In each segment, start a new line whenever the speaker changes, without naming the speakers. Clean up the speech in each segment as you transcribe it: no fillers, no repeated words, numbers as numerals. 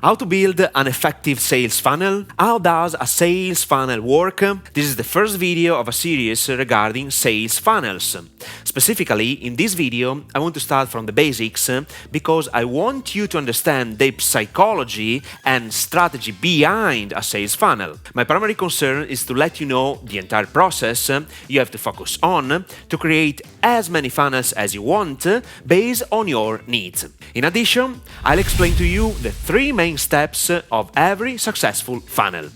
How to build an effective sales funnel? How does a sales funnel work? This is the first video of a series regarding sales funnels. Specifically, in this video, I want to start from the basics because I want you to understand the psychology and strategy behind a sales funnel. My primary concern is to let you know the entire process you have to focus on to create as many funnels as you want based on your needs. In addition, I'll explain to you the three main steps of every successful funnel.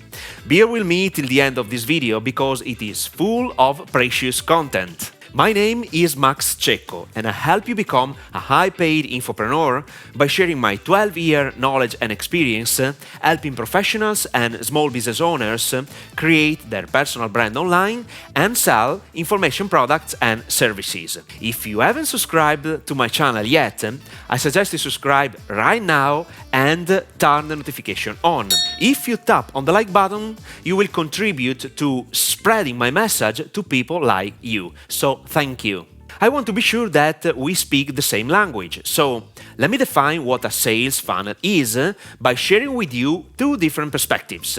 Bear with me till the end of this video because it is full of precious content. My name is Max Cecco and I help you become a high-paid infopreneur by sharing my 12-year knowledge and experience helping professionals and small business owners create their personal brand online and sell information products and services. If you haven't subscribed to my channel yet, I suggest you subscribe right now and turn the notification on. If you tap on the like button, you will contribute to spreading my message to people like you. So thank you. I want to be sure that we speak the same language. So let me define what a sales funnel is by sharing with you two different perspectives.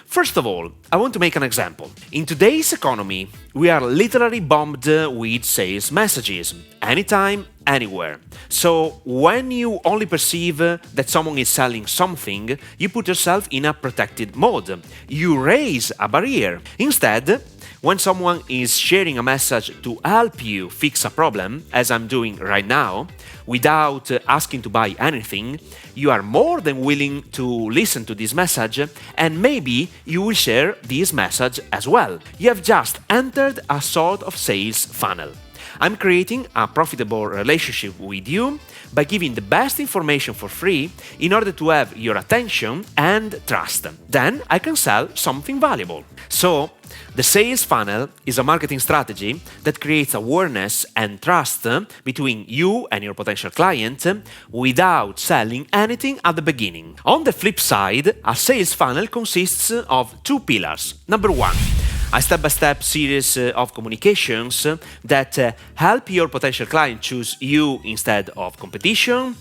First of all, I want to make an example. In today's economy, we are literally bombed with sales messages, anytime, anywhere. So when you only perceive that someone is selling something, you put yourself in a protected mode. You raise a barrier. Instead, when someone is sharing a message to help you fix a problem, as I'm doing right now, without asking to buy anything, you are more than willing to listen to this message and maybe you will share this message as well. You have just entered a sort of sales funnel. I'm creating a profitable relationship with you by giving the best information for free in order to have your attention and trust. Then I can sell something valuable. So, the sales funnel is a marketing strategy that creates awareness and trust between you and your potential client without selling anything at the beginning. On the flip side, a sales funnel consists of two pillars. Number one, a step-by-step series of communications that help your potential client choose you instead of competition,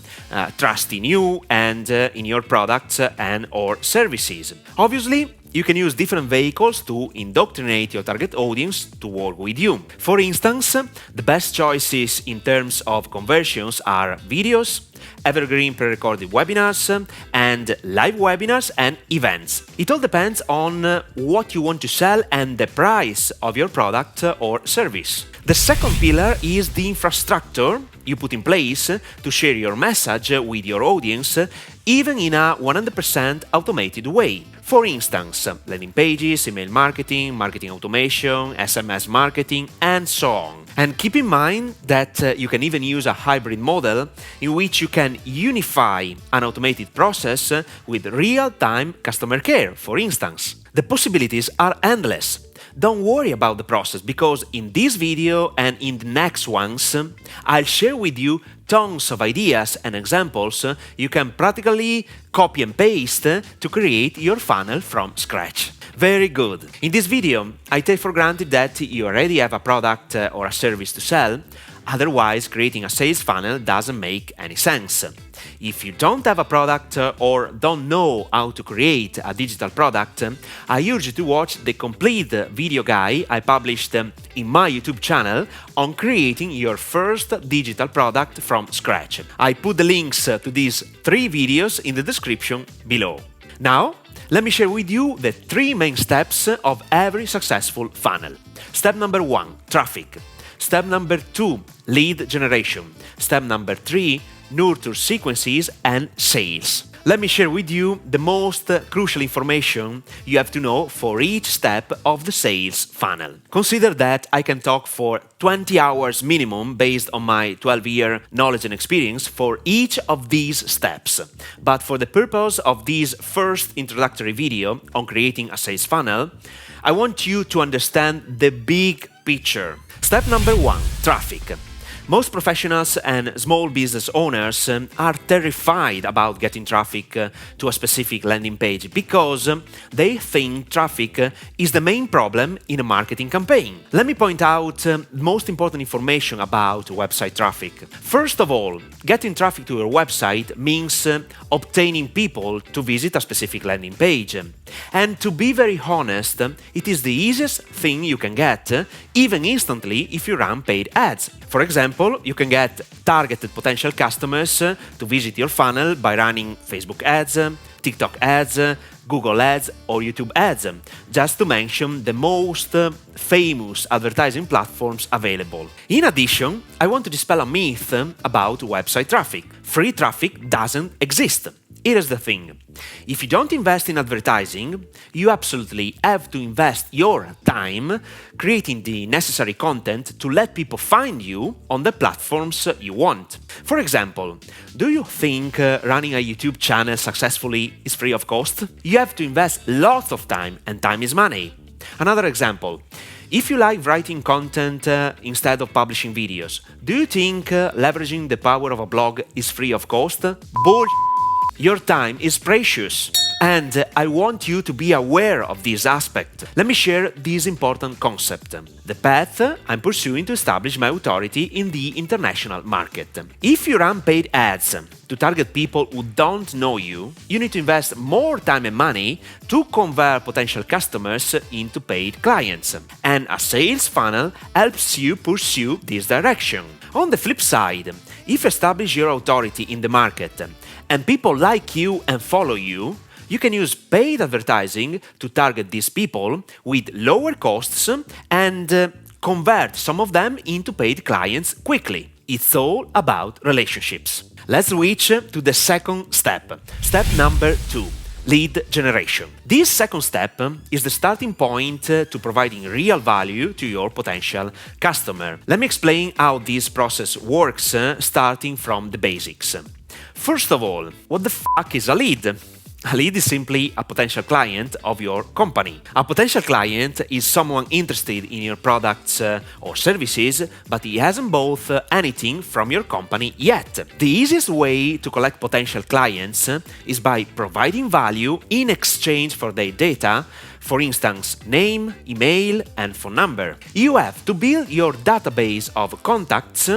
trust in you and in your products and or services. Obviously, you can use different vehicles to indoctrinate your target audience to work with you. For instance, the best choices in terms of conversions are videos, evergreen pre-recorded webinars, and live webinars and events. It all depends on what you want to sell and the price of your product or service. The second pillar is the infrastructure you put in place to share your message with your audience, even in a 100% automated way. For instance, landing pages, email marketing, marketing automation, SMS marketing, and so on. And keep in mind that you can even use a hybrid model in which you can unify an automated process with real-time customer care, for instance. The possibilities are endless. Don't worry about the process because in this video and in the next ones, I'll share with you tons of ideas and examples you can practically copy and paste to create your funnel from scratch. Very good. In this video, I take for granted that you already have a product or a service to sell, otherwise creating a sales funnel doesn't make any sense. If you don't have a product or don't know how to create a digital product, I urge you to watch the complete video guide I published in my YouTube channel on creating your first digital product from scratch. I put the links to these three videos in the description below. Now, let me share with you the three main steps of every successful funnel. Step number one, traffic. Step number two, lead generation. Step number three, nurture sequences and sales. Let me share with you the most crucial information you have to know for each step of the sales funnel. Consider that I can talk for 20 hours minimum based on my 12-year knowledge and experience for each of these steps. But for the purpose of this first introductory video on creating a sales funnel, I want you to understand the big picture. Step number one, traffic. Most professionals and small business owners are terrified about getting traffic to a specific landing page because they think traffic is the main problem in a marketing campaign. Let me point out the most important information about website traffic. First of all, getting traffic to your website means obtaining people to visit a specific landing page. And to be very honest, it is the easiest thing you can get, even instantly if you run paid ads. For example, you can get targeted potential customers to visit your funnel by running Facebook ads, TikTok ads, Google ads or YouTube ads, just to mention the most famous advertising platforms available. In addition, I want to dispel a myth about website traffic. Free traffic doesn't exist. Here's the thing. If you don't invest in advertising, you absolutely have to invest your time creating the necessary content to let people find you on the platforms you want. For example, do you think running a YouTube channel successfully is free of cost? You have to invest lots of time, and time is money. Another example. If you like writing content instead of publishing videos, do you think leveraging the power of a blog is free of cost? Your time is precious, and I want you to be aware of this aspect. Let me share this important concept, the path I'm pursuing to establish my authority in the international market. If you run paid ads to target people who don't know you, you need to invest more time and money to convert potential customers into paid clients, and a sales funnel helps you pursue this direction. On the flip side, if you establish your authority in the market and people like you and follow you, you can use paid advertising to target these people with lower costs and convert some of them into paid clients quickly. It's all about relationships. Let's switch to the second step. Step number 2. Lead generation. This second step is the starting point to providing real value to your potential customer. Let me explain how this process works, starting from the basics. First of all, what the fuck is a lead? A lead is simply a potential client of your company. A potential client is someone interested in your products or services, but he hasn't bought anything from your company yet. The easiest way to collect potential clients is by providing value in exchange for their data, for instance, name, email, and phone number. You have to build your database of contacts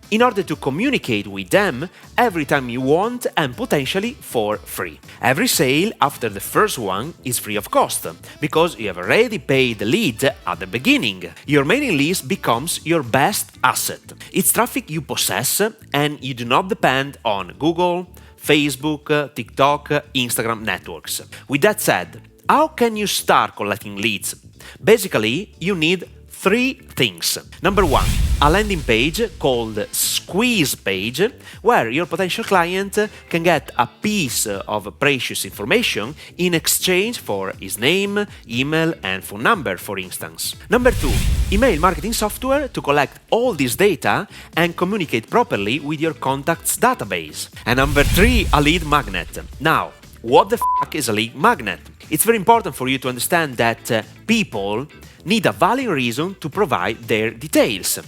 in order to communicate with them every time you want and potentially for free. Every sale after the first one is free of cost, because you have already paid the lead at the beginning. Your mailing list becomes your best asset. It's traffic you possess, and you do not depend on Google, Facebook, TikTok, Instagram networks. With that said, how can you start collecting leads? Basically, you need 3 things. Number 1, a landing page called Squeeze Page, where your potential client can get a piece of precious information in exchange for his name, email, and phone number, for instance. Number 2, email marketing software to collect all this data and communicate properly with your contacts database. And number 3, a lead magnet. Now, what the fuck is a lead magnet? It's very important for you to understand that people need a valid reason to provide their details.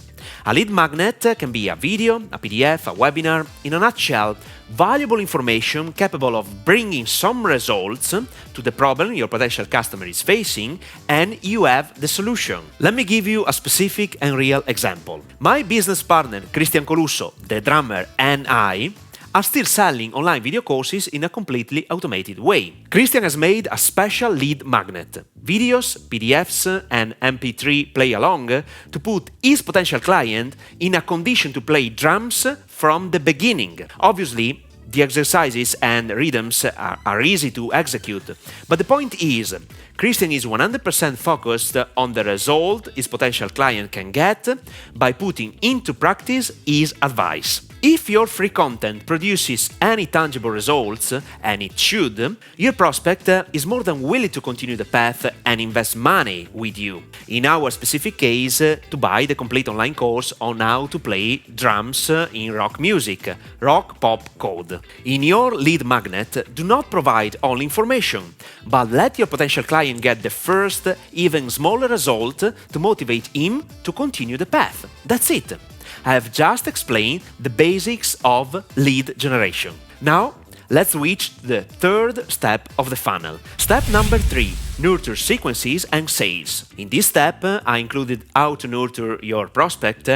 A lead magnet can be a video, a PDF, a webinar. In a nutshell, valuable information capable of bringing some results to the problem your potential customer is facing, and you have the solution. Let me give you a specific and real example. My business partner, Christian Colusso, the drummer, and I are still selling online video courses in a completely automated way. Christian has made a special lead magnet, videos, PDFs, and MP3 play-along to put his potential client in a condition to play drums from the beginning. Obviously, the exercises and rhythms are easy to execute, but the point is, Christian is 100% focused on the result his potential client can get by putting into practice his advice. If your free content produces any tangible results, and it should, your prospect is more than willing to continue the path and invest money with you. In our specific case, to buy the complete online course on how to play drums in rock music, Rock Pop Code. In your lead magnet, do not provide all information, but let your potential client get the first, even smaller result to motivate him to continue the path. That's it. I have just explained the basics of lead generation. Now, let's reach the third step of the funnel. Step number 3, nurture sequences and sales. In this step, I included how to nurture your prospect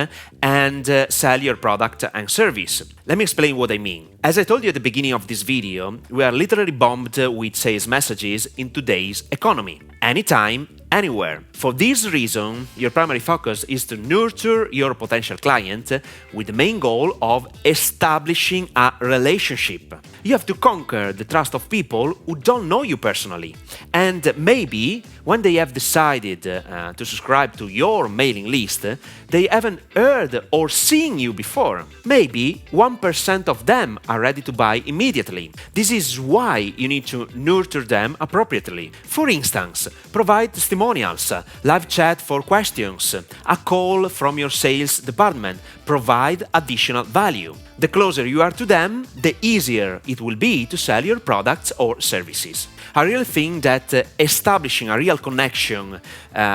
and sell your product and service. Let me explain what I mean. As I told you at the beginning of this video, we are literally bombed with sales messages in today's economy. Anytime, anywhere. For this reason, your primary focus is to nurture your potential client with the main goal of establishing a relationship. You have to conquer the trust of people who don't know you personally. And maybe when they have decided to subscribe to your mailing list, they haven't heard or seen you before. Maybe 1% of them are ready to buy immediately. This is why you need to nurture them appropriately. For instance, provide testimonials, live chat for questions, a call from your sales department. Provide additional value. The closer you are to them, the easier it will be to sell your products or services. I really think that establishing a real connection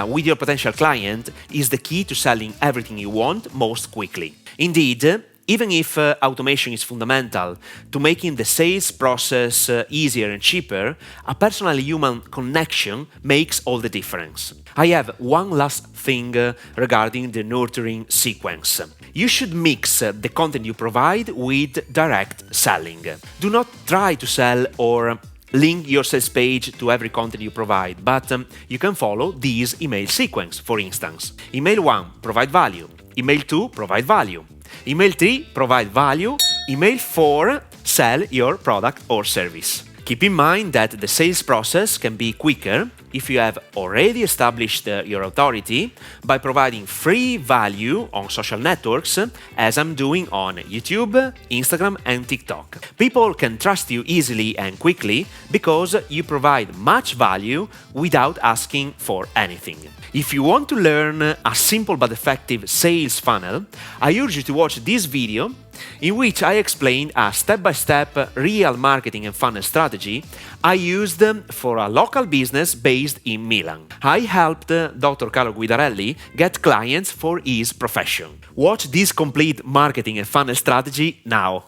with your potential client is the key to selling everything you want most quickly. Indeed, even if automation is fundamental to making the sales process easier and cheaper, a personal human connection makes all the difference. I have one last thing regarding the nurturing sequence. You should mix the content you provide with direct selling. Do not try to sell or link your sales page to every content you provide, but you can follow this email sequence, for instance. Email 1, provide value. Email 2, provide value. Email 3, provide value. Email 4, sell your product or service. Keep in mind that the sales process can be quicker if you have already established your authority by providing free value on social networks, as I'm doing on YouTube, Instagram, and TikTok. People can trust you easily and quickly because you provide much value without asking for anything. If you want to learn a simple but effective sales funnel, I urge you to watch this video in which I explained a step-by-step real marketing and funnel strategy I used for a local business based in Milan. I helped Dr. Carlo Guidarelli get clients for his profession. Watch this complete marketing and funnel strategy now.